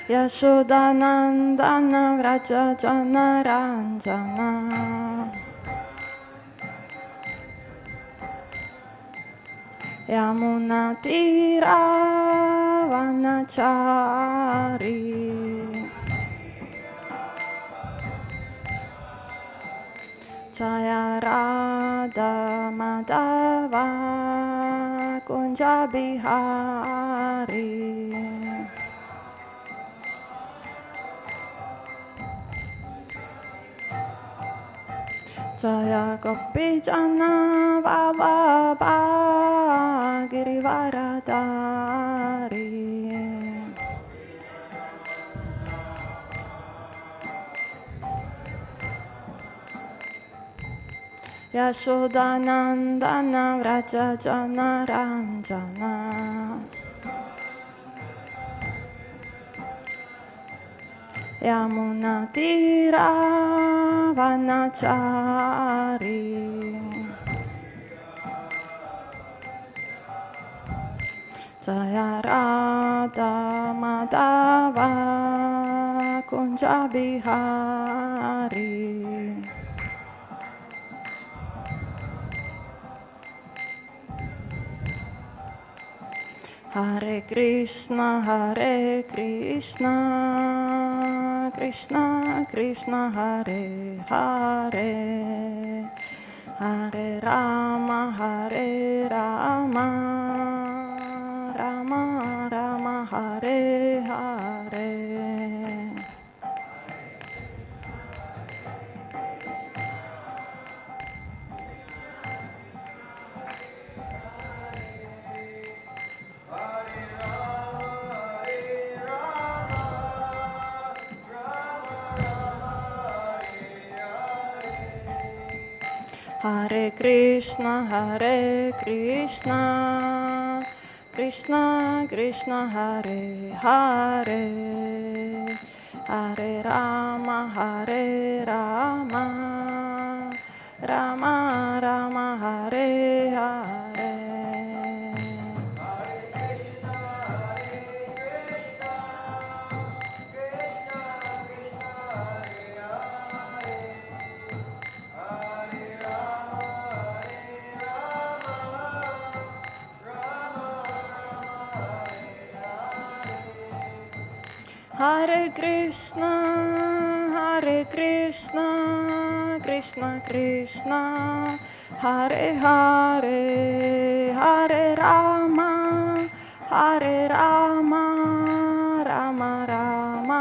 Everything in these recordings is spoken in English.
Yashodanandana Vraja Janaranjana Yamuna Tira Vanachari Jaya Radha Madhava Kunja Bihari Jaya Gopi Jana Vallabha Girivaradari Yashodanandana Vraja Janaranjana Yamuna Tira Vanachari Jaya Radha Madhava Kunja Bihari Hare Krishna Krishna Krishna Hare Hare Hare Rama Rama Rama Hare Hare Hare Krishna Krishna Krishna Hare Hare Hare Rama Rama Rama Hare Hare Hare Krishna Krishna Krishna Hare Hare Hare Rama Rama Rama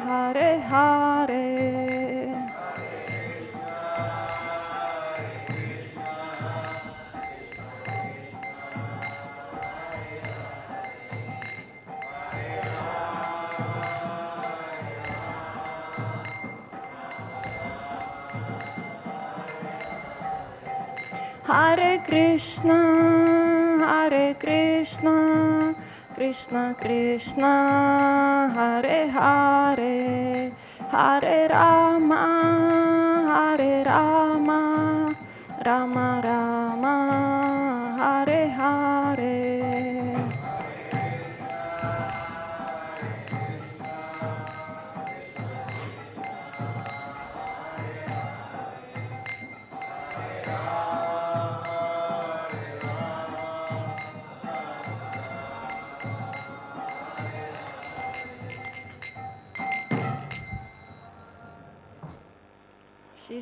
Hare Hare Hare Krishna Krishna Krishna Hare Hare Hare Rama Rama Rama Hare Hare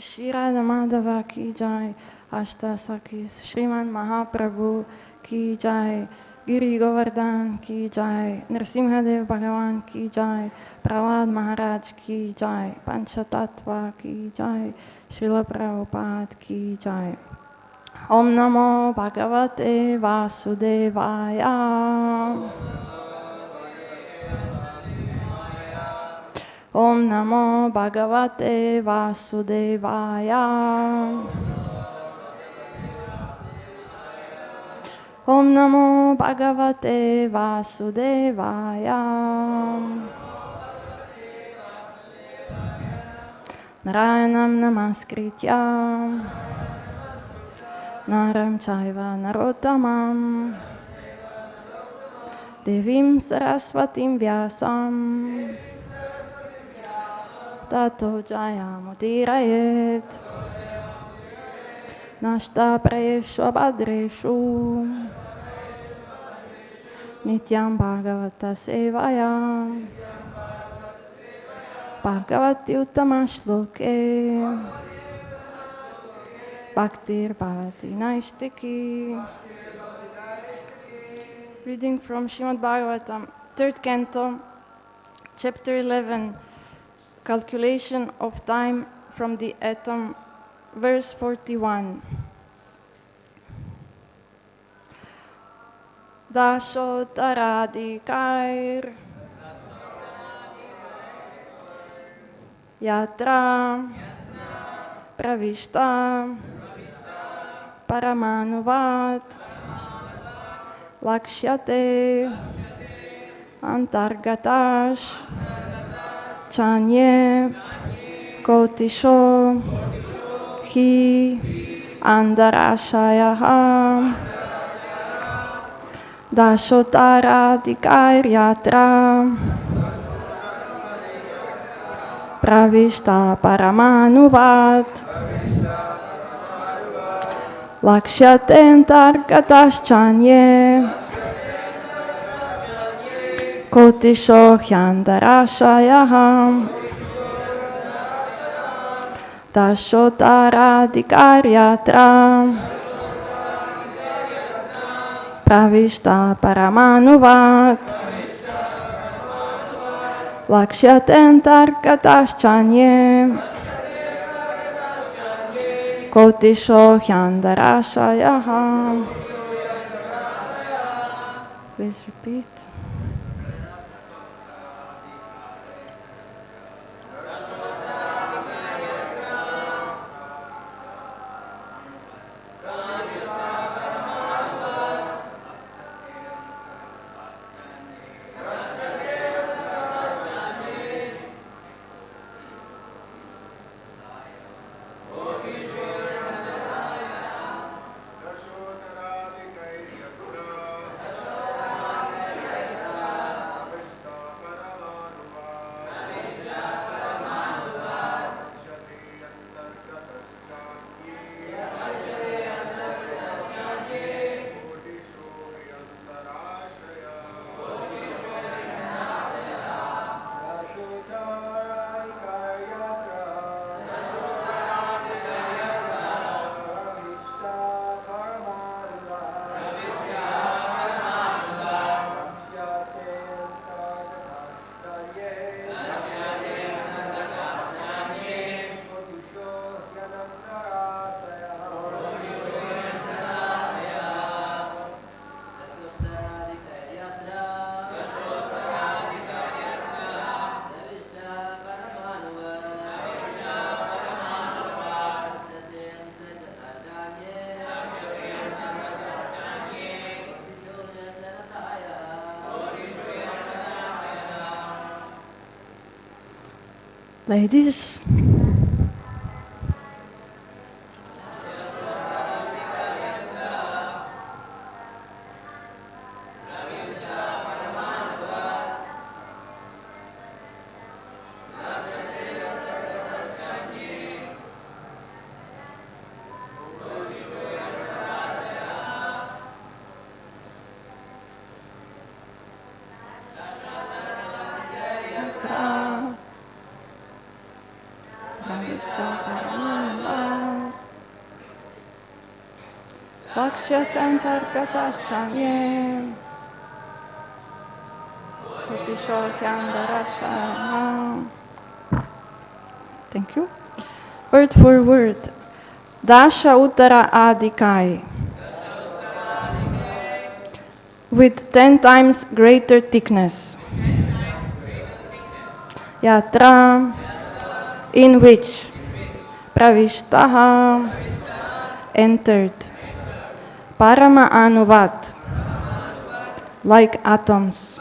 Shri Radha Madhava ki jai, Ashta Sakis, Srimad Mahaprabhu ki jai, Giri Govardhan ki jai, Nrsimhadev Bhagavan ki jai, Prahlad Maharaj ki jai, Panchatattva ki jai, Srila Prabhupada ki jai. Om Namo Bhagavate Vasudevaya. Om Namo Bhagavate Vasudevaya. Om Namo Bhagavate Vasudevaya. Narayanam Namaskritya Naram Chaiva Narottamam Devim Saraswatim Vyasam Tato Jayamudirayet Nashta Prayeshu Abhadreshu Nityam Bhagavata Sevaya Bhagavati Uttama-shloke Bhaktir Bhavati Naishtiki. Reading from Srimad Bhagavatam, 3rd Canto, Chapter 11, Calculation of Time from the Atom, verse 41. Daśottarādhikair yatra praviṣṭaḥ parama-aṇu-vat lakṣyate ntar-gatāś cānye koṭiśo hi aṇḍa-rāśayaḥ daśottarādhikair yatra praviṣṭaḥ parama-aṇuvat lakṣyate ntar-gatāś cānye koṭiśo aṇḍa-rāśayaḥ daśottarādhikair yatra praviṣṭaḥ parama-aṇuvat lakṣyate ntar-gatāś cānye koṭiśo aṇḍa-rāśayaḥ. Please repeat. Ladies, lakṣyate ntar-gatāś cānye koṭiśo aṇḍa-rāśayaḥ. Thank you. Word for word. Daśa-uttara-adhikaiḥ. With 10 times greater thickness. Yatra, in which praviṣṭaḥ entered. Parama-aṇu-vat, like atoms.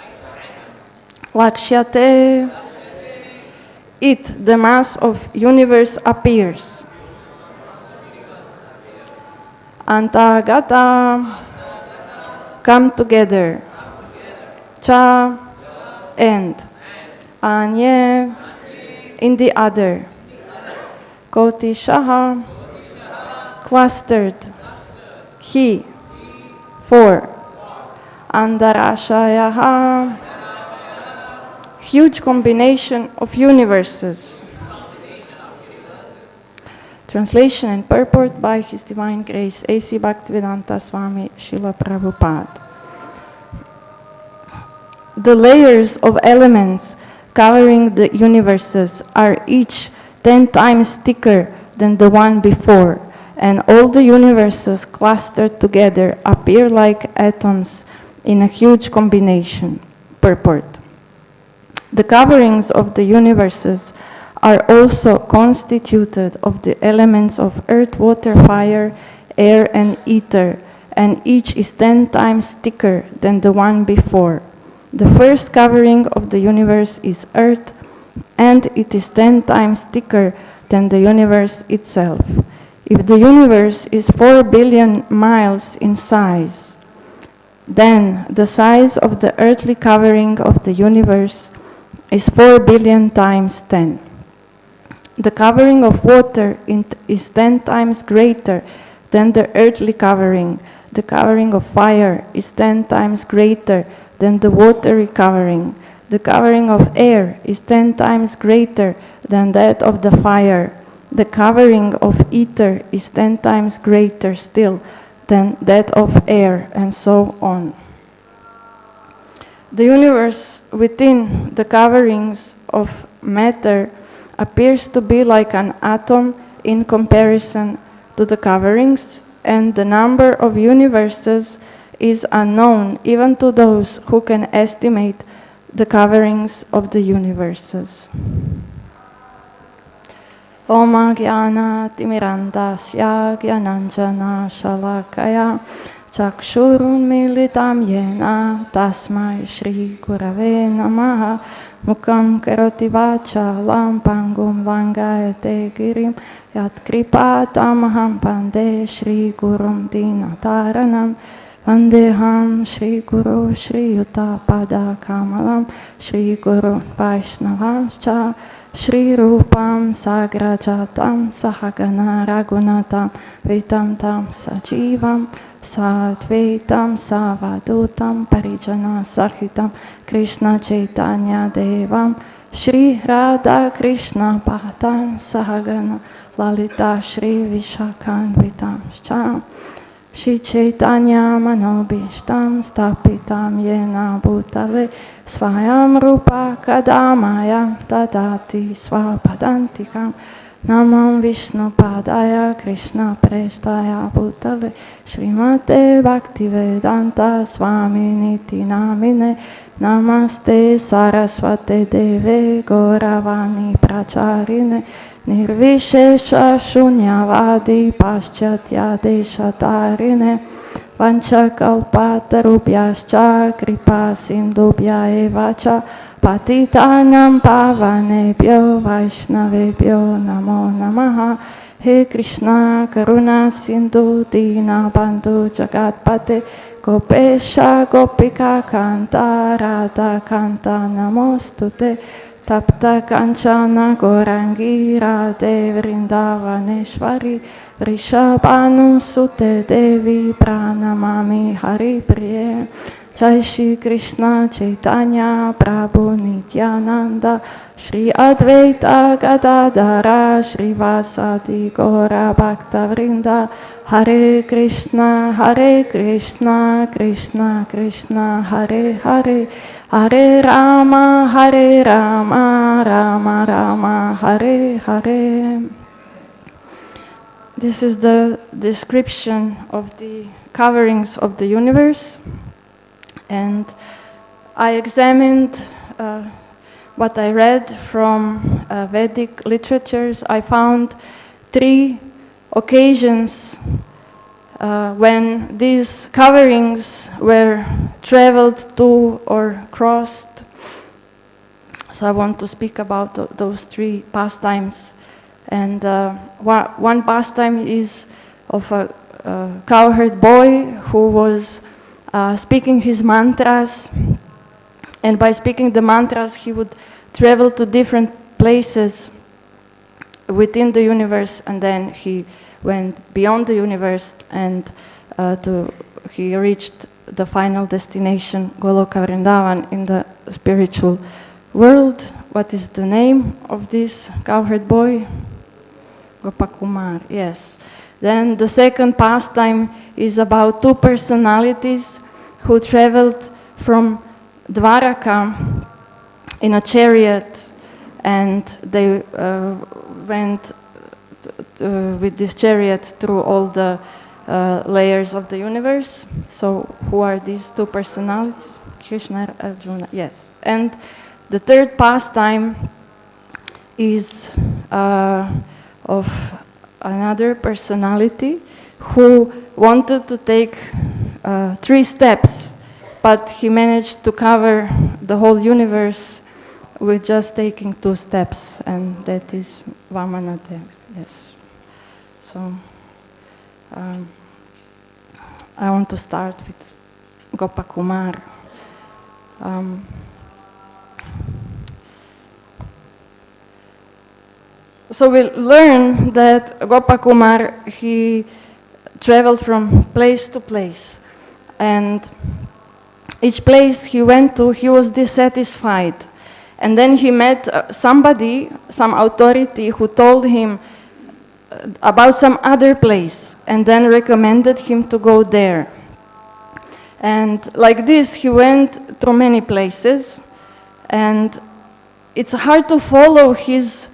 Lakṣyate, it, the mass of universe, appears. Antaḥ-gatāḥ, come together. cha, and, anye, in the other, koṭiśaḥ, clustered, he, for, aṇḍa-rāśayaḥ, huge combination of universes. Translation and purport by His Divine Grace A.C. Bhaktivedanta Swami Srila Prabhupada. The layers of elements covering the universes are each 10 times thicker than the one before, and all the universes clustered together appear like atoms in a huge combination. Purport. The coverings of the universes are also constituted of the elements of earth, water, fire, air, and ether, and each is 10 times thicker than the one before. The first covering of the universe is earth, and it is 10 times thicker than the universe itself. If the universe is 4 billion miles in size, then the size of the earthly covering of the universe is 4 billion times 10. The covering of water is 10 times greater than the earthly covering. The covering of fire is 10 times greater than the watery covering. The covering of air is 10 times greater than that of the fire. The covering of ether is 10 times greater still than that of air, and so on. The universe within the coverings of matter appears to be like an atom in comparison to the coverings, and the number of universes is unknown even to those who can estimate the coverings of the universes. Om Jnana-timirandasya Jnananjana Shalakaya Chakshurun militam yena tasmai Shri Gurave Namaha Mukam karoti vachalam pangum langayate girim yat kripatamaham pande Shri Gurum dinataranam Vandeham Shri Guru Shri Yuta Pada Kamalam Shri Guru Vaishnavamscha Shri Rupam Sagrajatam Sahagana Ragunatam Vitam Tam Sajivam Sadvaitam Savadutam Parijana Sahitam Krishna Chaitanya Devam Shri Radha Krishna Bhatam Sahagana Lalita Shri Vishakhanvitam Sham Shri Chaitanya Manobishtam Stapitam Yena Bhutale Svayam Rupa Kadamaya Dadati Svapadantikam Namam Vishnu Padaya Krishna Preshtaya Bhutale Srimate Bhaktivedanta Swami Niti Namine Namaste Saraswate Deve Gauravani Pracharine Nirvishesha Shunyavadi Paschatya Deshatarine Vanchakalpatarubhyascha Kripa Sindubhya Evacha Patitanam Pavanebhyo Vaishnavebhyo Namo Namaha. He Krishna Karuna Sindhu Dina Bandhu Jagatpate Gopesha Gopika Kanta Radha Kanta Namostute Tapta Kanchana Gorangi Radhe Vrindavaneshwari Vrishabhanusute Devi Pranamami Hari Priye. Jai Shri Krishna Chaitanya Prabhu Nityananda Shri Advaita Gadadhara Shri Vasadi Gora Bhakta Vrinda Hare Krishna Krishna Krishna Hare Hare Hare Rama Rama Rama Hare Hare. This is the description of the coverings of the universe. And I examined what I read from Vedic literatures. I found 3 occasions when these coverings were traveled to or crossed. So I want to speak about those 3 pastimes. And one pastime is of a cowherd boy who was speaking his mantras And by speaking the mantras, he would travel to different places within the universe, and then he went beyond the universe, and he reached the final destination, Goloka Vrindavan, in the spiritual world. What is the name of this cowherd boy? Gopakumar, yes. Then the second pastime is about two personalities who traveled from Dwaraka in a chariot, and they went with this chariot through all the layers of the universe. So who are these two personalities? Krishna and Arjuna, yes. And the third pastime is of another personality who wanted to take 3 steps, but he managed to cover the whole universe with just taking 2 steps, and that is Vamanade. Yes. So I want to start with Gopakumar. So we learn that Gopakumar, he traveled from place to place, and each place he went to, he was dissatisfied. And then he met somebody, some authority, who told him about some other place, and then recommended him to go there. And like this, he went through many places, and it's hard to follow his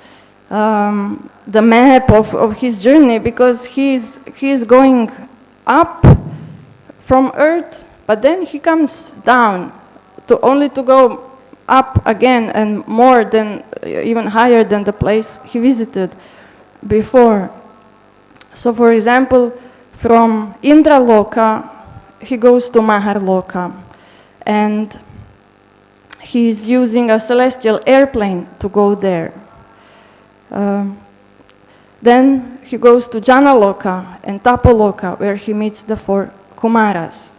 the map of his journey, because he is going up from earth, but then he comes down only to go up again and more than, even higher than the place he visited before. So for example, from Indraloka, he goes to Maharloka, and he is using a celestial airplane to go there. Then he goes to Janaloka and Tapoloka, where he meets the 4 Kumaras.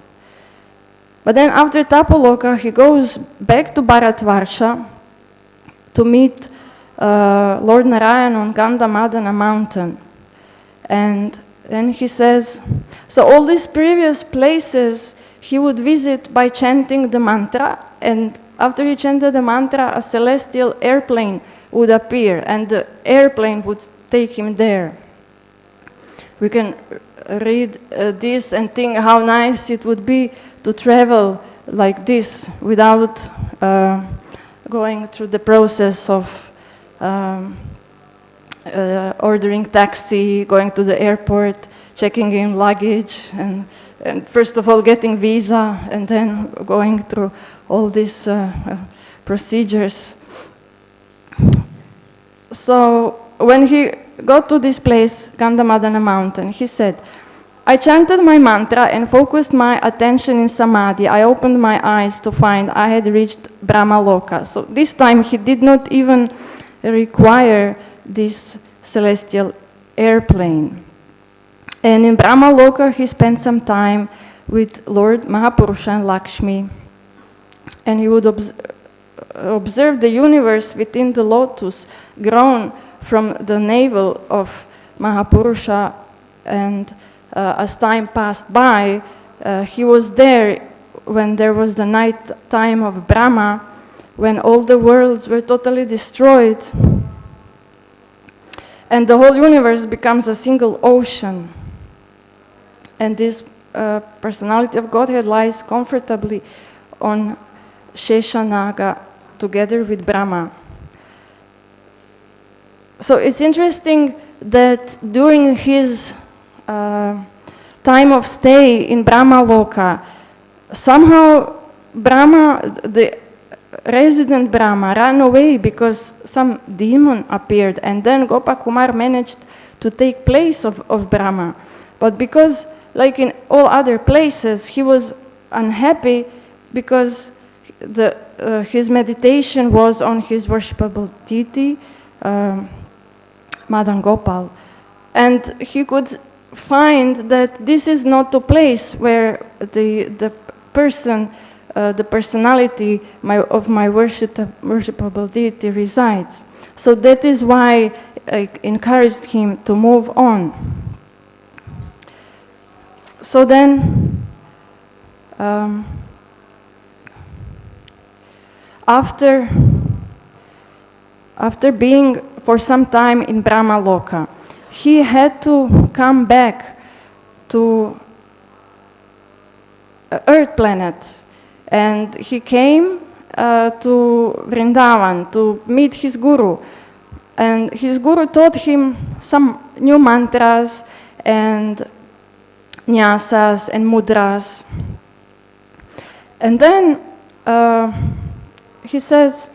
But then after Tapoloka, he goes back to Bharatvarsha to meet Lord Narayana on Gandhamadana mountain. And then he says, so all these previous places he would visit by chanting the mantra, and after he chanted the mantra, a celestial airplane would appear, and the airplane would take him there. We can read this and think how nice it would be to travel like this without going through the process of ordering taxi, going to the airport, checking in luggage, and first of all getting visa, and then going through all these procedures. So when he got to this place, Gandhamadana mountain, he said, I chanted my mantra and focused my attention in samadhi. I opened my eyes to find I had reached Brahmaloka. So this time he did not even require this celestial airplane. And in Brahmaloka he spent some time with Lord Mahapurusha and Lakshmi. And he would observe the universe within the lotus grown from the navel of Mahapurusha, and as time passed by, he was there when there was the night time of Brahma, when all the worlds were totally destroyed, and the whole universe becomes a single ocean. And this personality of Godhead lies comfortably on Sheshanaga together with Brahma. So it's interesting that during his time of stay in Brahmaloka, somehow Brahma, the resident Brahma, ran away because some demon appeared, and then Gopakumar managed to take place of Brahma. But because, like in all other places, he was unhappy because his meditation was on his worshipable deity, Madan Gopal. And he could find that this is not the place where the person the personality of my worshipable deity resides. So that is why I encouraged him to move on. So then, after being for some time in Brahma Loka, he had to come back to Earth planet, and he came to Vrindavan to meet his guru, and his guru taught him some new mantras and nyasas and mudras. And then he says,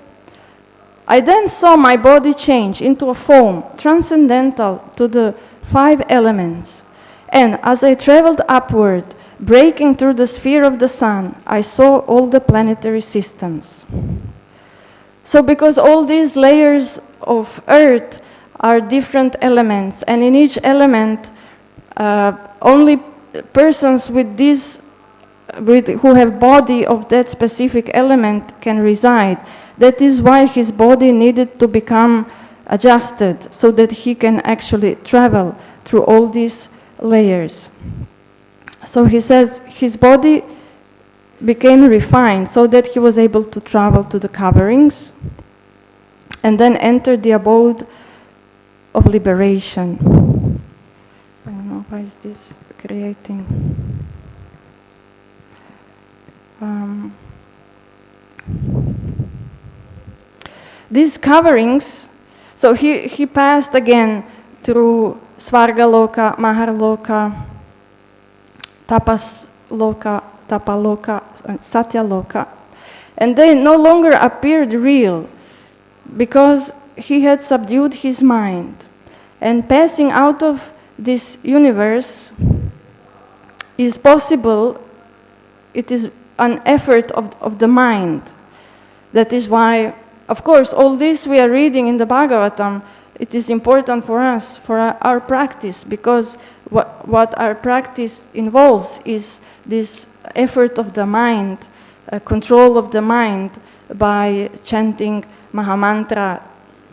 I then saw my body change into a foam transcendental to the 5 elements. And as I traveled upward, breaking through the sphere of the sun, I saw all the planetary systems. So because all these layers of Earth are different elements, and in each element, only persons with who have body of that specific element can reside. That is why his body needed to become adjusted so that he can actually travel through all these layers. So he says his body became refined so that he was able to travel to the coverings and then enter the abode of liberation. I don't know, why is this creating? These coverings, so he passed again through Svarga Loka, Mahar Loka, Tapas Loka, Tapaloka, and Satya Loka. And they no longer appeared real because he had subdued his mind. And passing out of this universe is possible. It is an effort of the mind. That is why, of course, all this we are reading in the Bhagavatam, it is important for us, for our practice, because what our practice involves is this effort of the mind, control of the mind by chanting Mahamantra,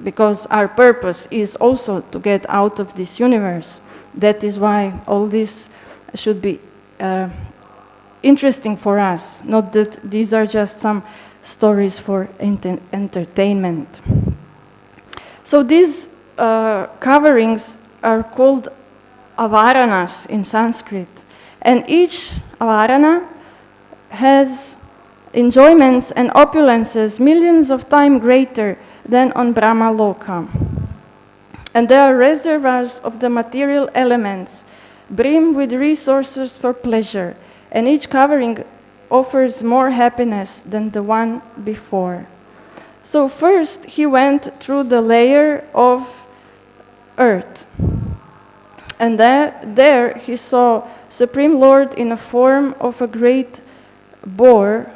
because our purpose is also to get out of this universe. That is why all this should be interesting for us, not that these are just some stories for entertainment. So these coverings are called avaranas in Sanskrit, and each avarana has enjoyments and opulences millions of times greater than on Brahma Loka. And there are reservoirs of the material elements, brim with resources for pleasure, and each covering offers more happiness than the one before. So first he went through the layer of earth, and there he saw Supreme Lord in a form of a great boar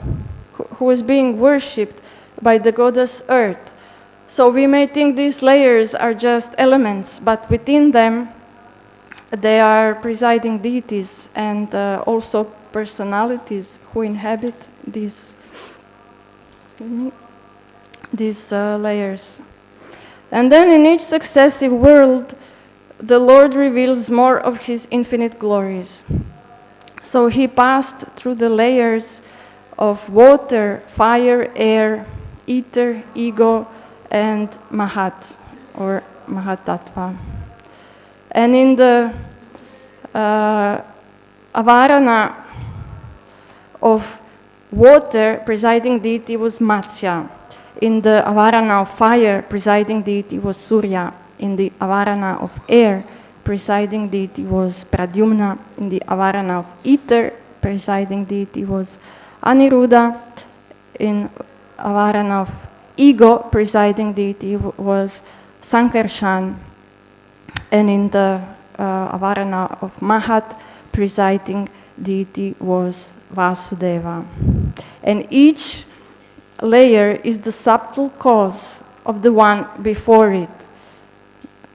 who was being worshipped by the goddess earth. So we may think these layers are just elements, but within them they are presiding deities and also personalities who inhabit these layers. And then in each successive world, the Lord reveals more of his infinite glories. So he passed through the layers of water, fire, air, ether, ego, and Mahat, or Mahatattva. And in the avarana of water, presiding deity was Matsya. In the avarana of fire, presiding deity was Surya. In the avarana of air, presiding deity was Pradyumna. In the avarana of ether, presiding deity was Aniruddha. In avarana of ego, presiding deity was Sankarshan. And in the avarana of Mahat, presiding deity was Vasudeva. And each layer is the subtle cause of the one before it.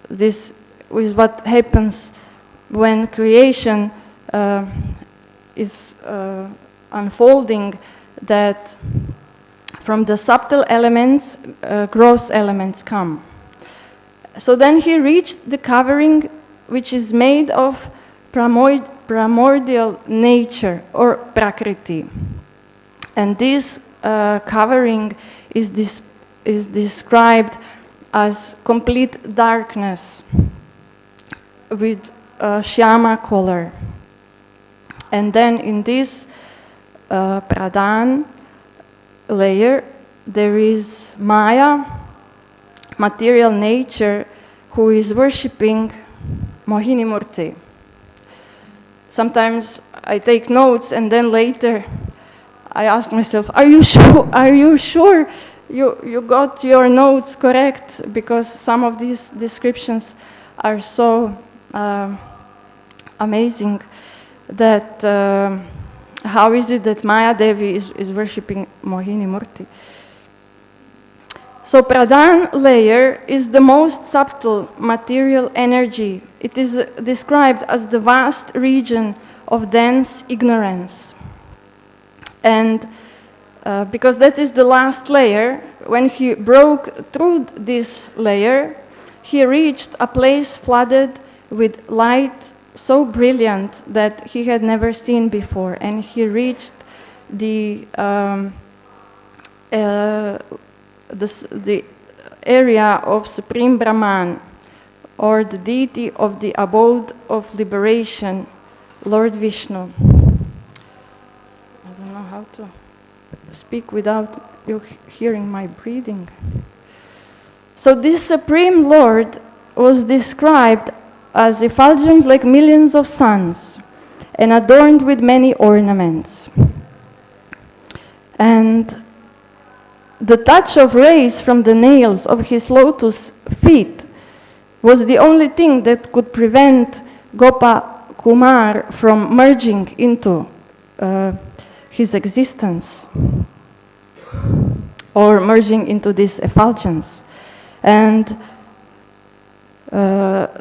This is what happens when creation is unfolding. that from the subtle elements, gross elements come. So then he reached the covering which is made of primordial nature or prakriti. And this covering is described as complete darkness with shyama color. And then in this pradhan layer, there is Maya, material nature, who is worshipping Mohini Murti. Sometimes I take notes and then later I ask myself, are you sure you got your notes correct? Because some of these descriptions are so amazing that how is it that Maya Devi is worshipping Mohini Murti? So pradhan layer is the most subtle material energy. It is described as the vast region of dense ignorance. And because that is the last layer, when he broke through this layer, he reached a place flooded with light so brilliant that he had never seen before. And he reached the area of Supreme Brahman, or the deity of the abode of liberation, Lord Vishnu. I don't know how to speak without you hearing my breathing. So this Supreme Lord was described as effulgent like millions of suns and adorned with many ornaments. And the touch of rays from the nails of his lotus feet was the only thing that could prevent Gopa Kumar from merging into his existence or merging into this effulgence. And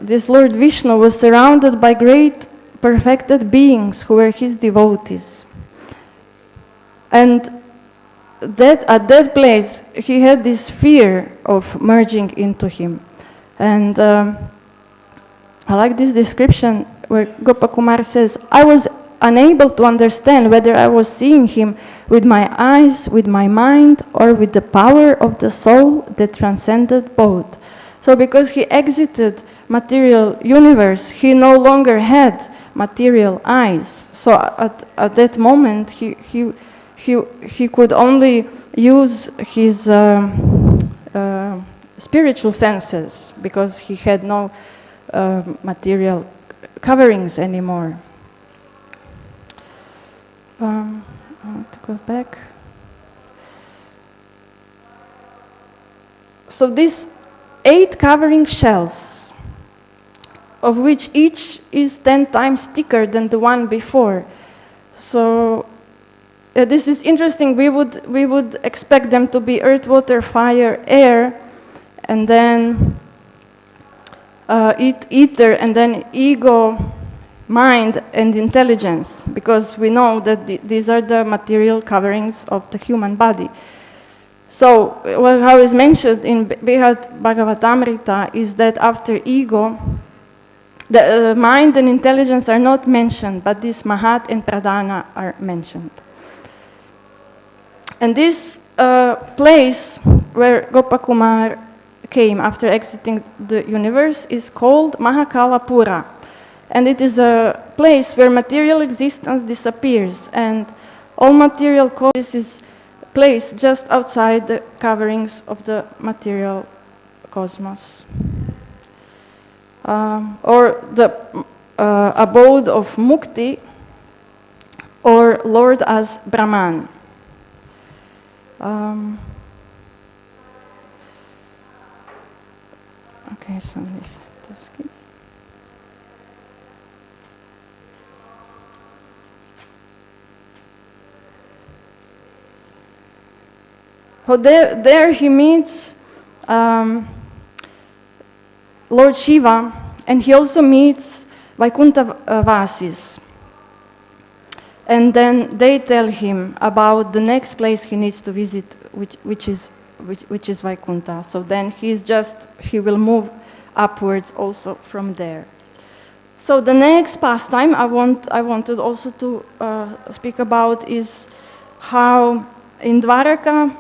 this Lord Vishnu was surrounded by great perfected beings who were his devotees. And that at that place, he had this fear of merging into him. And I like this description where Gopakumar says, I was unable to understand whether I was seeing him with my eyes, with my mind, or with the power of the soul that transcended both. So because he exited material universe, he no longer had material eyes. So at that moment, he could only use his spiritual senses because he had no material coverings anymore. I want to go back. So these 8 covering shells, of which each is 10 times thicker than the one before. So this is interesting. We would expect them to be earth, water, fire, air, and then ether, and then ego, mind, and intelligence, because we know that these are the material coverings of the human body. So how is mentioned in Bhagavatamrita is that after ego, the mind and intelligence are not mentioned, but this Mahat and Pradhana are mentioned. And this place where Gopakumar came after exiting the universe is called Mahakalapura. And it is a place where material existence disappears, and all material this is placed just outside the coverings of the material cosmos. Or the abode of Mukti, or Lord as Brahman. Okay, so this to skip. So there he meets Lord Shiva, and he also meets Vaikuntha Vasis. and then they tell him about the next place he needs to visit, which is Vaikuntha. So then he will move upwards also from there. So the next pastime I wanted also to speak about is how in Dwaraka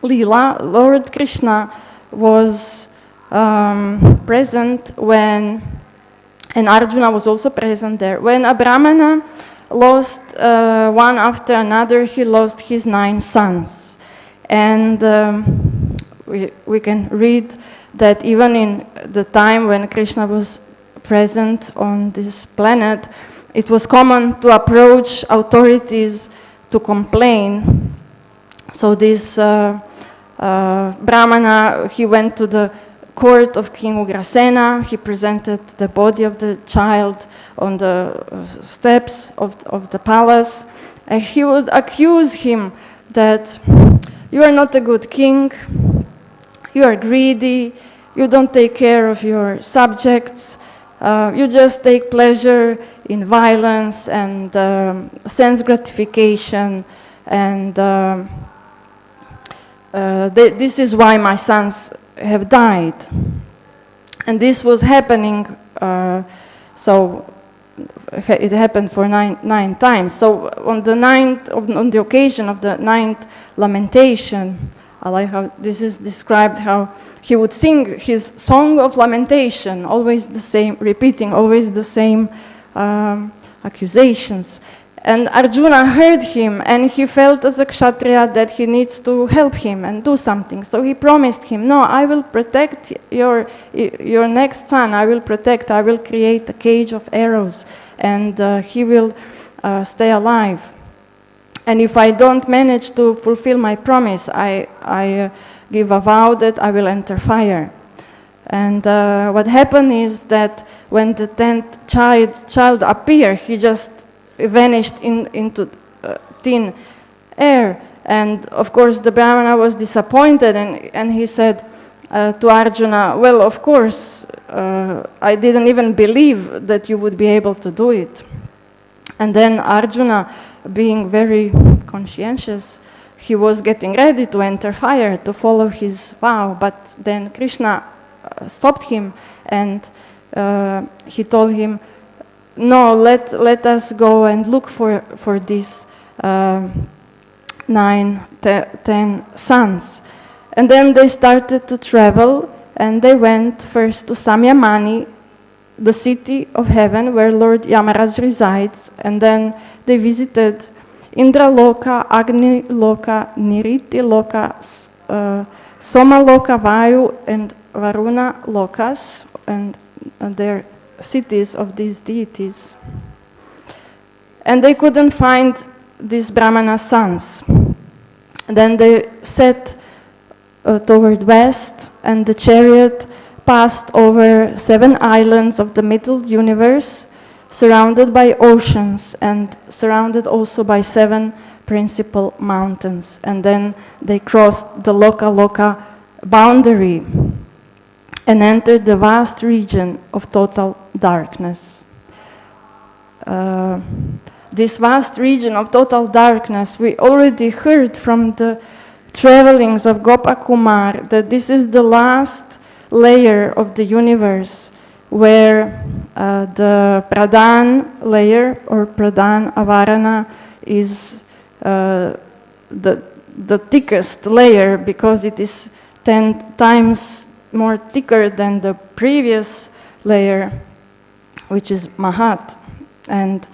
Lila, Lord Krishna was present when, and Arjuna was also present there, when a Brahmana lost one after another, he lost his 9 sons. And we can read that even in the time when Krishna was present on this planet, it was common to approach authorities to complain. So this Brahmana, he went to the court of King Ugrasena, he presented the body of the child on the steps of the palace, and he would accuse him that you are not a good king, you are greedy, you don't take care of your subjects, you just take pleasure in violence and sense gratification, and this is why my sons have died. And this was happening, so it happened for nine times. So on the occasion of the 9th lamentation, I like how this is described, how he would sing his song of lamentation, always the same, repeating always the same accusations. And Arjuna heard him, and he felt as a kshatriya that he needs to help him and do something. So he promised him, no, I will protect your next son, I will create a cage of arrows, and he will stay alive. And if I don't manage to fulfill my promise, I give a vow that I will enter fire. And what happened is that when the 10th child appeared, he just vanished into thin air. And of course the Brahmana was disappointed, and he said to Arjuna, well, of course, I didn't even believe that you would be able to do it. And then Arjuna, being very conscientious, he was getting ready to enter fire, to follow his vow, but then Krishna stopped him, and he told him, no, let us go and look for these 10 sons. And then they started to travel, and they went first to Samyamani, the city of heaven where Lord Yamaraj resides, and then they visited Indraloka, Agni-loka, Niriti-loka, Soma-loka, Vayu, and Varuna-lokas, and their cities of these deities. And they couldn't find these Brahmana sons. Then they set toward west, and the chariot passed over 7 islands of the middle universe, surrounded by oceans and surrounded also by 7 principal mountains. And then they crossed the Loka-loka boundary and entered the vast region of total darkness. This vast region of total darkness, we already heard from the travelings of Gopakumar that this is the last layer of the universe, where the Pradhan layer, or Pradhan Avarana, is the thickest layer, because it is 10 times more thicker than the previous layer, which is Mahat. And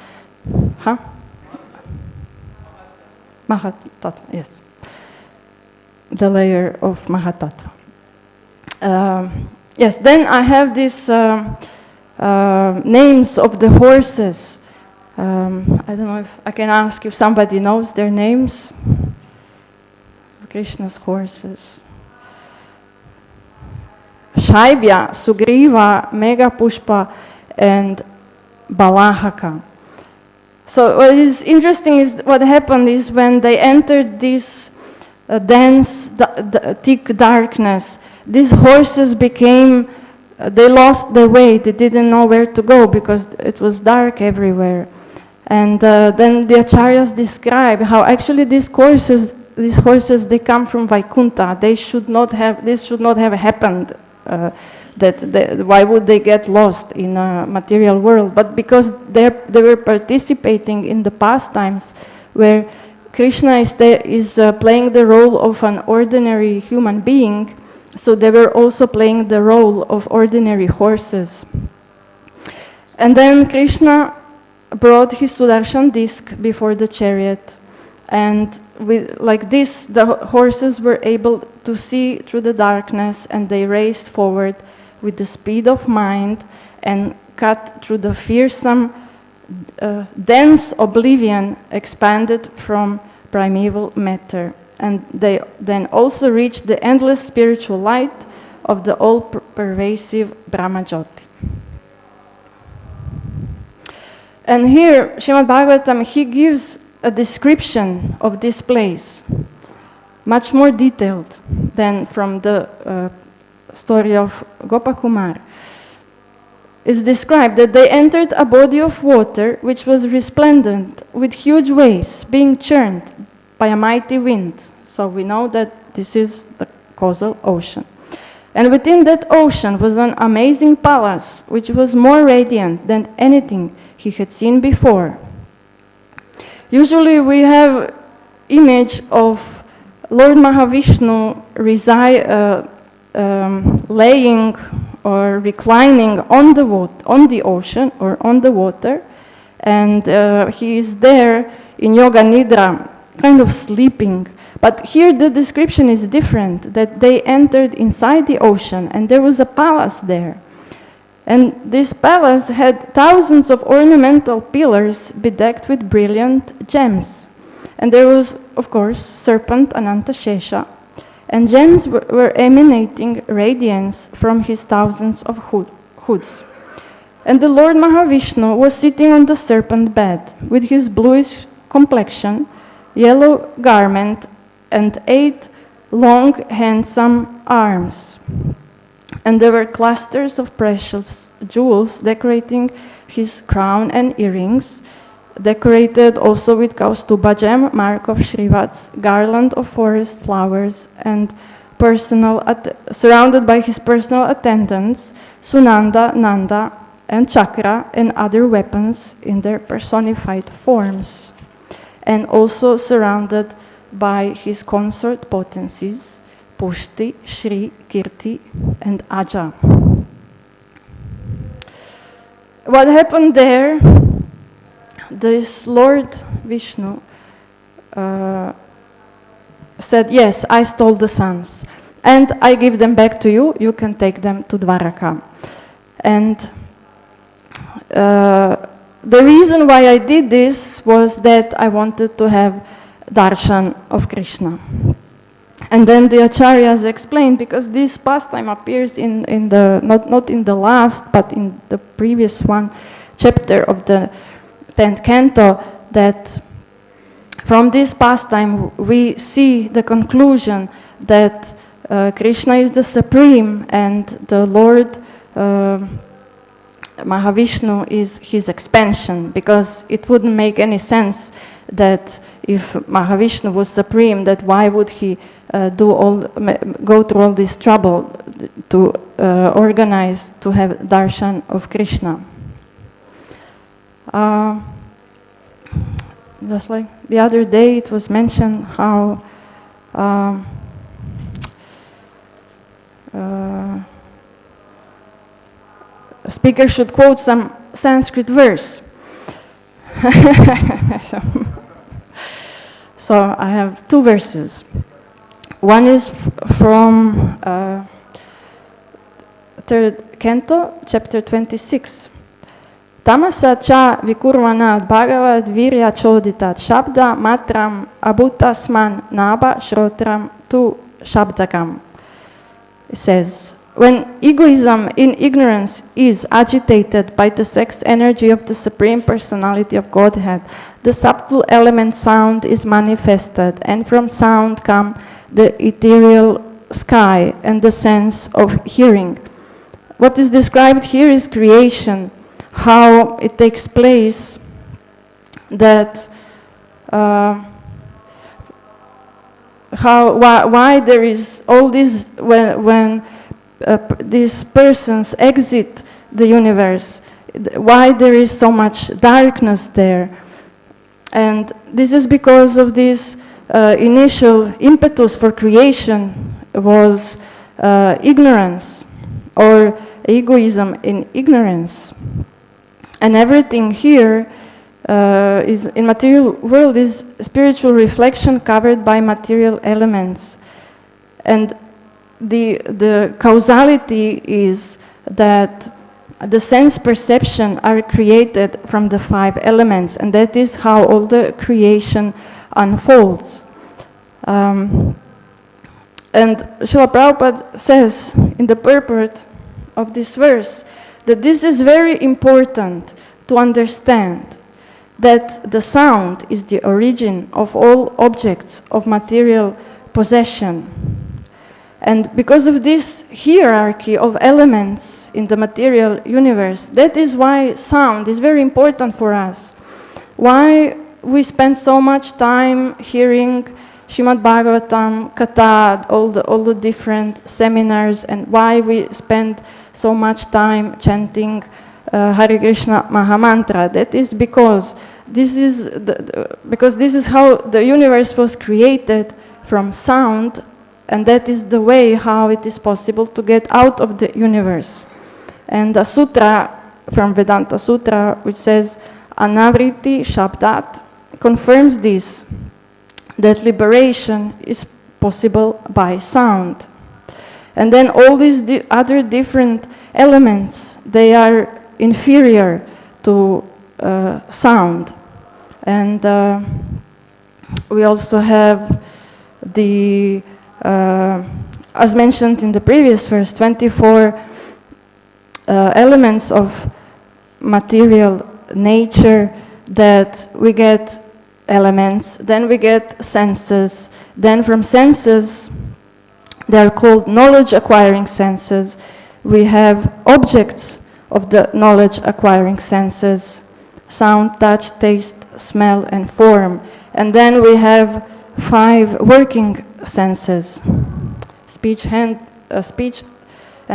Mahat Tattva, yes, the layer of Mahatattva. Yes, then I have these names of the horses. I don't know if I can ask if somebody knows their names. Krishna's horses. Shaibya, Sugriva, Megapushpa, and Balahaka. So what is interesting is what happened is when they entered this dense, thick darkness, these horses became, they lost their way. They didn't know where to go because it was dark everywhere. And then the acharyas describe how actually these horses, they come from Vaikuntha. This should not have happened. Why would they get lost in a material world? But because they were participating in the pastimes where Krishna is playing the role of an ordinary human being, so they were also playing the role of ordinary horses. And then Krishna brought his Sudarshan disc before the chariot, and like this, the horses were able to see through the darkness, and they raced forward with the speed of mind and cut through the fearsome, dense oblivion expanded from primeval matter. And they then also reached the endless spiritual light of the all-pervasive Brahma-jyoti. And here, Srimad Bhagavatam, he gives a description of this place, much more detailed than from the story of Gopakumar. It's described that they entered a body of water which was resplendent with huge waves being churned by a mighty wind. So we know that this is the causal ocean. And within that ocean was an amazing palace which was more radiant than anything he had seen before. Usually we have image of Lord Mahavishnu laying or reclining on the ocean or on the water, and he is there in yoga nidra, kind of sleeping. But here the description is different, that they entered inside the ocean and there was a palace there. And this palace had thousands of ornamental pillars bedecked with brilliant gems. And there was, of course, serpent Ananta-shesha, and gems were emanating radiance from his thousands of hoods. And the Lord Mahavishnu was sitting on the serpent bed with his bluish complexion, yellow garment, and 8 long, handsome arms. And there were clusters of precious jewels decorating his crown and earrings, decorated also with Kaustuba gem, mark of Shrivats, garland of forest flowers, and surrounded by his personal attendants, Sunanda, Nanda, and Chakra, and other weapons in their personified forms, and also surrounded by his consort potencies, Pushti, Shri, Kirti, and Aja. What happened there? This Lord Vishnu said, yes, I stole the sons, and I give them back to you, you can take them to Dvaraka. And the reason why I did this was that I wanted to have darshan of Krishna. And then the acharyas explained, because this pastime appears in the, not in the last, but in the previous chapter of the 10th canto, that from this pastime we see the conclusion that Krishna is the supreme and the Lord Mahavishnu is his expansion, because it wouldn't make any sense that if Mahavishnu was supreme, that why would he go through all this trouble to organize to have darshan of Krishna. Just like the other day, it was mentioned how a speaker should quote some Sanskrit verse. So I have 2 verses. One is from 3rd canto, chapter 26. Tamasa cha vikurvanat bhagavad virya choditat shabda matram abhutasman naba shrotram tu shabdakam. It says, when egoism in ignorance is agitated by the sex energy of the Supreme Personality of Godhead, the subtle element sound is manifested, and from sound come the ethereal sky and the sense of hearing. What is described here is creation, how it takes place that why there is all this when these persons exit the universe, why there is so much darkness there. And this is because of this initial impetus for creation was ignorance, or egoism in ignorance. And everything here is in material world is spiritual reflection covered by material elements. And the causality is that the sense perception are created from the 5 elements, and that is how all the creation unfolds. And Srila Prabhupada says in the purport of this verse that this is very important to understand, that the sound is the origin of all objects of material possession. And because of this hierarchy of elements in the material universe, that is why sound is very important for us. Why we spend so much time hearing Srimad Bhagavatam, Katha, all the different seminars, and why we spend so much time chanting Hare Krishna Mahamantra. That is because this is how the universe was created, from sound, and that is the way how it is possible to get out of the universe. And the sutra from Vedanta Sutra, which says Anavriti Shabdat, confirms this, that liberation is possible by sound. And then all these other different elements, they are inferior to sound. And we also have the, as mentioned in the previous verse, 24 elements of material nature, that we get elements, then we get senses, then from senses, they are called knowledge-acquiring senses. We have objects of the knowledge-acquiring senses, sound, touch, taste, smell, and form. And then we have 5 working senses, speech and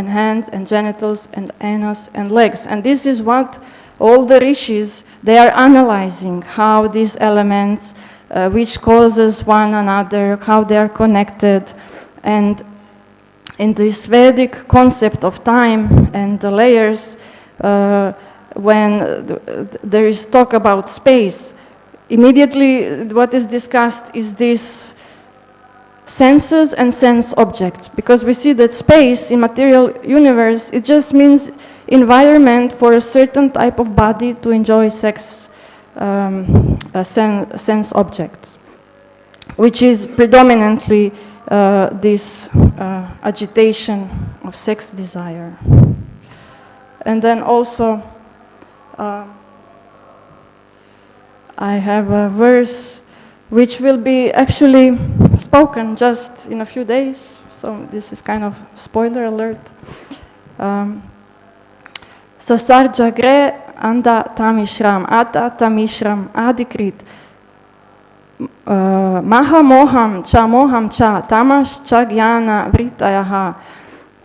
hands, and genitals, and anus, and legs. And this is what all the rishis, they are analyzing, how these elements, which causes one another, how they are connected. And in this Vedic concept of time and the layers, when there is talk about space, immediately what is discussed is this senses and sense objects, because we see that space in material universe, it just means environment for a certain type of body to enjoy sense objects, which is predominantly this agitation of sex desire. And then also I have a verse which will be actually spoken just in a few days, so this is kind of spoiler alert. Sasar jagre aṇḍa-tamishram ata-tamishram adhikrit mahamoham cha tamash cha jnana vrittayaha.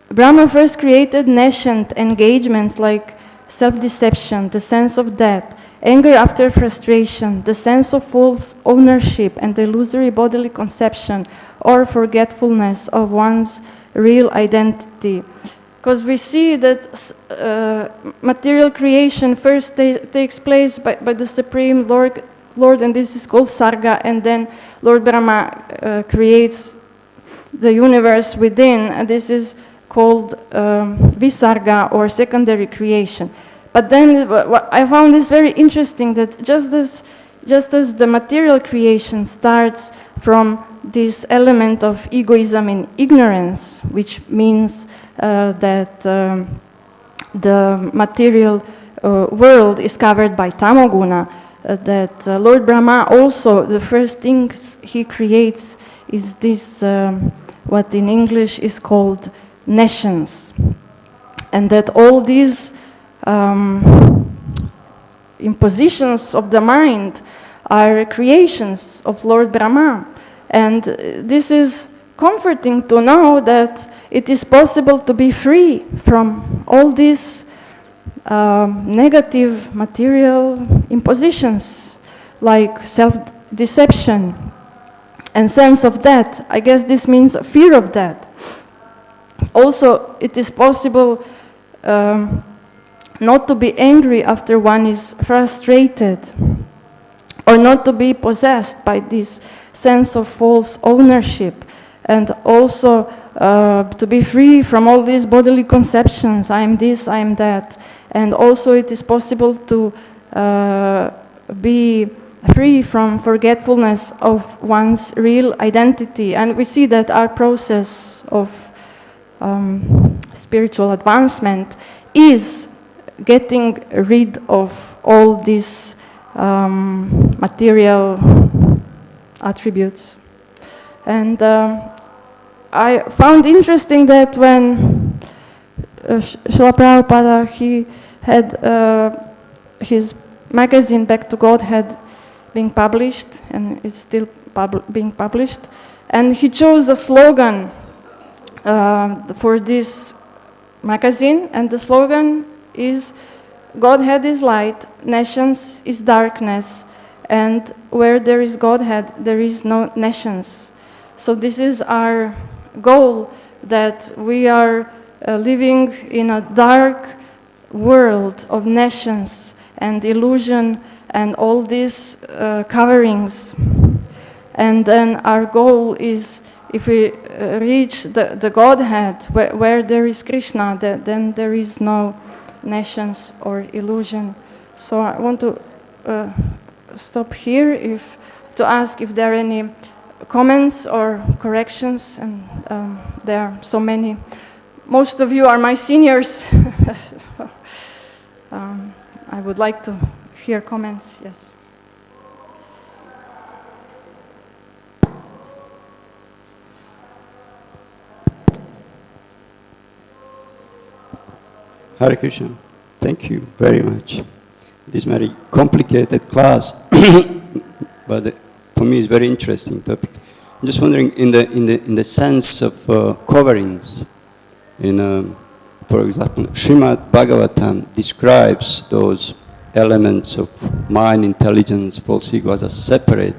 Brahma first created nascent engagements like self-deception, the sense of death, anger after frustration, the sense of false ownership, and the illusory bodily conception or forgetfulness of one's real identity. Because we see that material creation first takes place by the Supreme Lord, and this is called Sarga, and then Lord Brahma creates the universe within, and this is called Visarga, or secondary creation. But then I found this very interesting, that just as the material creation starts from this element of egoism and ignorance, which means that the material world is covered by tamoguna, that Lord Brahma also, the first things he creates is this, what in English is called nations. And that all these impositions of the mind are creations of Lord Brahma. And this is comforting to know that it is possible to be free from all these negative material impositions, like self-deception and sense of death. I guess this means fear of death. Also, it is possible not to be angry after one is frustrated, or not to be possessed by this sense of false ownership, and also to be free from all these bodily conceptions, I am this, I am that. And also it is possible to be free from forgetfulness of one's real identity. And we see that our process of spiritual advancement is getting rid of all these material attributes. And I found interesting that when Srila Prabhupada, he had his magazine Back to Godhead being published, and it's still being published, and he chose a slogan for this magazine, and the slogan is Godhead is light, nations is darkness, and where there is Godhead, there is no nations. So this is our goal, that we are living in a dark world of nations and illusion and all these coverings. And then our goal is, if we reach the Godhead, where there is Krishna, then there is no nations or illusion. So I want to stop here to ask if there are any comments or corrections, and there are so many. Most of you are my seniors. I would like to hear comments, yes. Hare Krishna. Thank you very much. This very complicated class, but for me it's very interesting topic. I'm just wondering, in the sense of coverings, for example, Srimad Bhagavatam describes those elements of mind, intelligence, false ego as a separate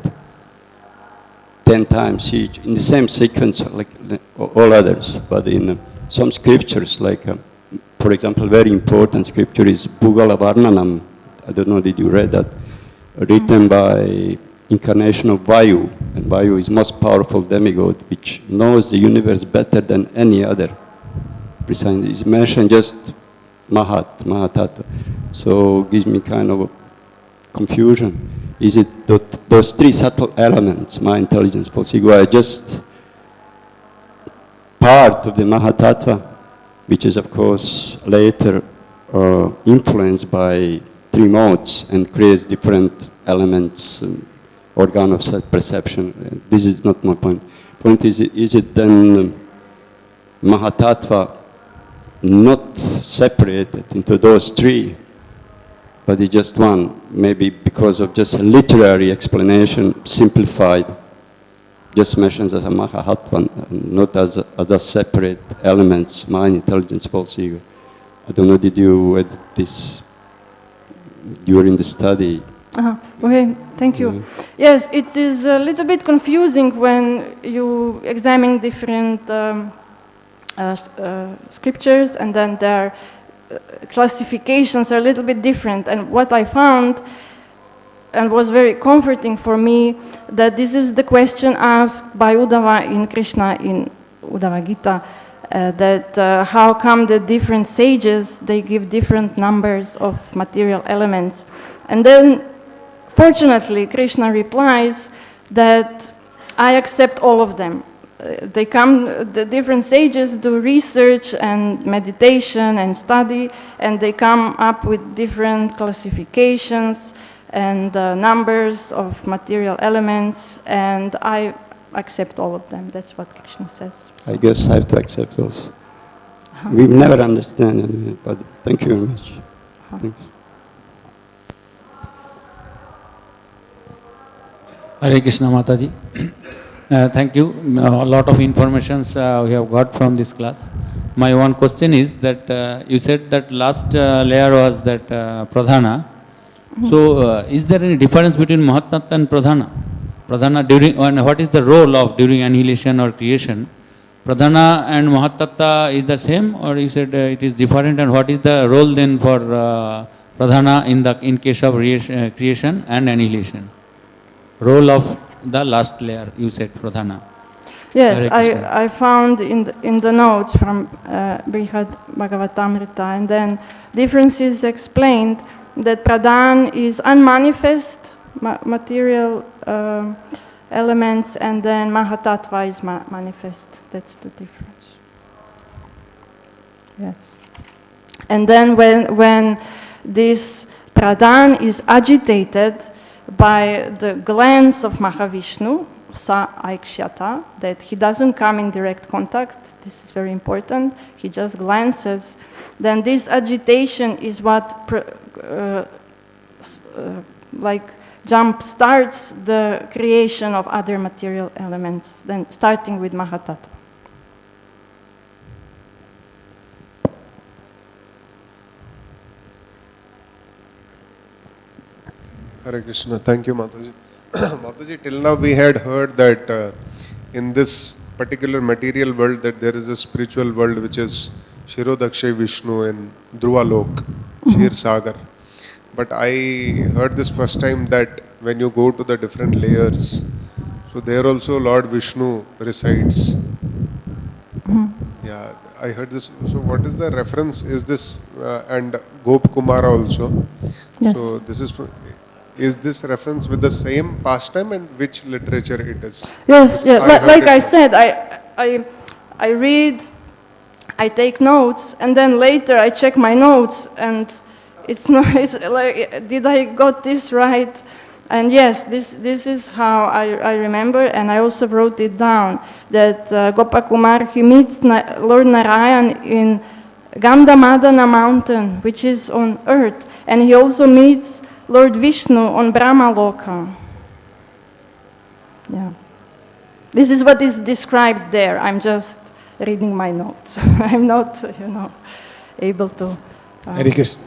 10 times each, in the same sequence like all others. But in some scriptures, like for example, very important scripture is Bhugala Varnanam. I don't know, did you read that? Written by incarnation of Vayu. And Vayu is most powerful demigod, which knows the universe better than any other. Precisely, it's mentioned just Mahatata. So gives me kind of a confusion. Is it that those three subtle elements, my intelligence, false ego, are just part of the Mahatattva, which is of course later influenced by three modes and creates different elements, organ of perception. This is not my point. Point is it then Mahatattva not separated into those three, but it's just one, maybe because of just a literary explanation, simplified, just mentions as a Mahatattva, not as a separate elements, mind, intelligence, false ego. I don't know, did you add this during the study? Okay, thank you. Yes, it is a little bit confusing when you examine different scriptures, and then their classifications are a little bit different. And what I found, and was very comforting for me, that this is the question asked by Uddhava in Krishna in Uddhava Gita, that how come the different sages, they give different numbers of material elements. And then, fortunately, Krishna replies that I accept all of them. The different sages do research and meditation and study, and they come up with different classifications and numbers of material elements, and I accept all of them. That's what Krishna says. I guess I have to accept those. We never understand, but thank you very much. Thanks. Hare Krishna Mataji. Thank you. A lot of informations we have got from this class. My one question is that you said that last layer was that pradhana. So is there any difference between Mahatattva and pradhana? Pradhana during, and what is the role of during annihilation or creation? Pradhana and Mahatattva is the same, or you said it is different, and what is the role then for pradhana in case of creation and annihilation? Role of the last layer, you said pradhana. Yes, I found in the notes from Bhagavatamrita, and then differences explained that pradhan is unmanifest material elements, and then mahatattva is manifest. That's the difference. Yes. And then when this pradhan is agitated by the glance of Mahavishnu, sa aikshata, that he doesn't come in direct contact, this is very important, he just glances, then this agitation is what jump starts the creation of other material elements, then starting with Mahatattva. Hare Krishna. Thank you, Mataji. Mataji, till now we had heard that in this particular material world that there is a spiritual world which is Shirodakshay Vishnu in Dhruva Lok, Shir Sagar. But I heard this first time that when you go to the different layers, so there also Lord Vishnu resides. Yeah, I heard this. So what is the reference? Is this and Gop Kumara also? Yes. So this is this reference with the same pastime, and which literature it is? Yes, yeah. Like I said, I read, I take notes, and then later I check my notes, and it's not. It's like, did I got this right? And yes, this is how I remember, and I also wrote it down that Gopakumar, he meets Lord Narayan in Gandhamadana mountain, which is on earth, and he also meets Lord Vishnu on Brahmaloka. Yeah. This is what is described there. I'm just reading my notes. I'm not, able to... Hare Krishna.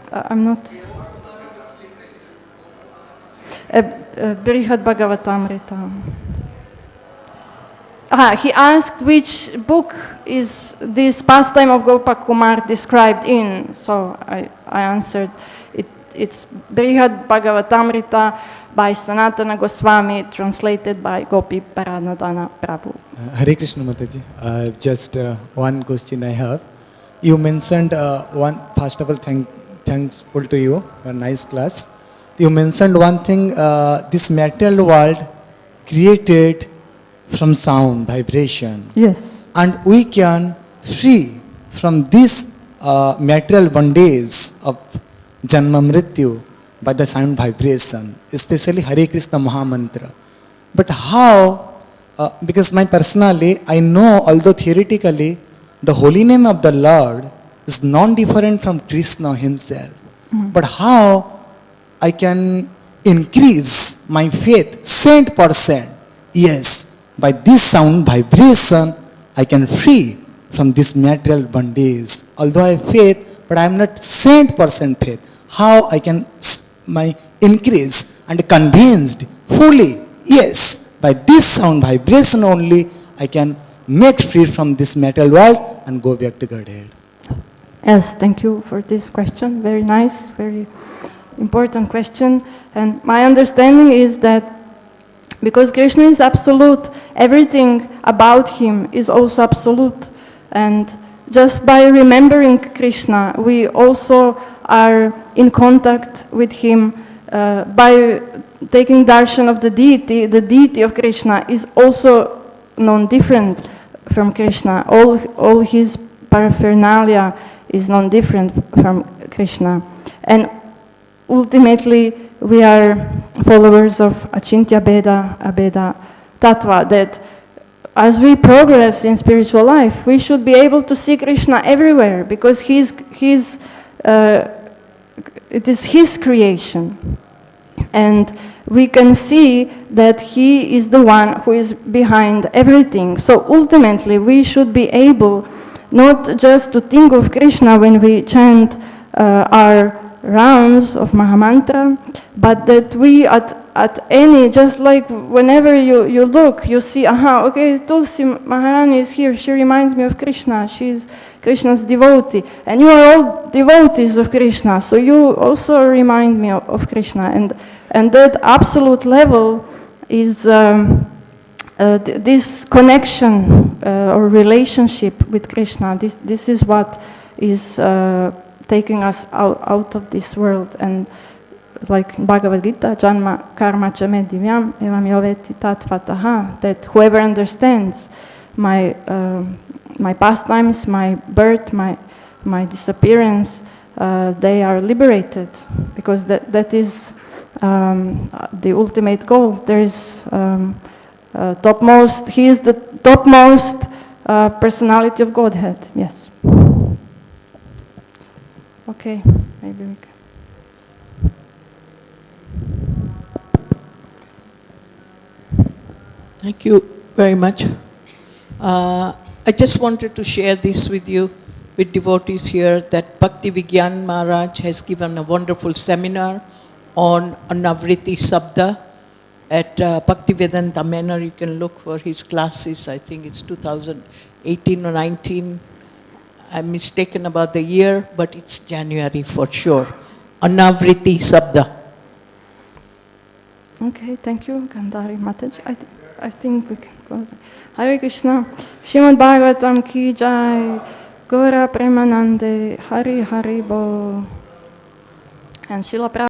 I'm not... Brihad Bhagavatamrita. He asked which book is this pastime of Gopakumar described in. So I answered, it's Brihad Bhagavatamrita by Sanatana Goswami, translated by Gopi Paranadana Prabhu. Hare Krishna Mataji. Just one question I have. You mentioned first of all, thankful to you, a nice class. You mentioned one thing, this material world created from sound, vibration. Yes. And we can free from this material bondage of Janma Mrityu by the sound vibration, especially Hare Krishna Mahamantra. But how, because personally, I know, although theoretically, the holy name of the Lord is non-different from Krishna himself. But how I can increase my faith 100%? Yes. By this sound vibration, I can free from this material bondage. Although I have faith, but I am not 100% faith. How I can increase and convinced fully? Yes, by this sound vibration only, I can make free from this material world and go back to Godhead. Yes, thank you for this question. Very nice, very important question. And my understanding is that because Krishna is absolute, everything about him is also absolute. And just by remembering Krishna, we also are in contact with him. By taking darshan of the deity of Krishna is also non-different from Krishna. All his paraphernalia is non-different from Krishna. And ultimately, we are followers of Achintya Bheda, Abheda Tattva, that as we progress in spiritual life, we should be able to see Krishna everywhere, because he's it is His creation. And we can see that He is the one who is behind everything. So ultimately, we should be able not just to think of Krishna when we chant our rounds of Mahamantra, but that we at any, just like whenever you look, you see, okay, Tulsi Maharani is here, she reminds me of Krishna, she's Krishna's devotee, and you are all devotees of Krishna, so you also remind me of Krishna, and that absolute level is this connection or relationship with Krishna. This is what is taking us out of this world. And like Bhagavad Gita, Janma karma cha me divyam evam yoveti tatvataha, that whoever understands my pastimes, my birth, my disappearance, they are liberated, because that is the ultimate goal. There is topmost, He is the topmost personality of Godhead, yes. Okay, maybe we can. Thank you very much. I just wanted to share this with you, with devotees here, that Bhakti Vigyan Maharaj has given a wonderful seminar on Anavriti Sabda at Bhaktivedanta Manor. You can look for his classes. I think it's 2018 or 19. I'm mistaken about the year, but it's January for sure. Anavriti Sabda. Okay, thank you, Gandhari Mataji. I think we can close. Hare Krishna. Srimad Bhagavatam ki jai. Gora Premanande. Hari Hari Bo. And Srila Prabhupada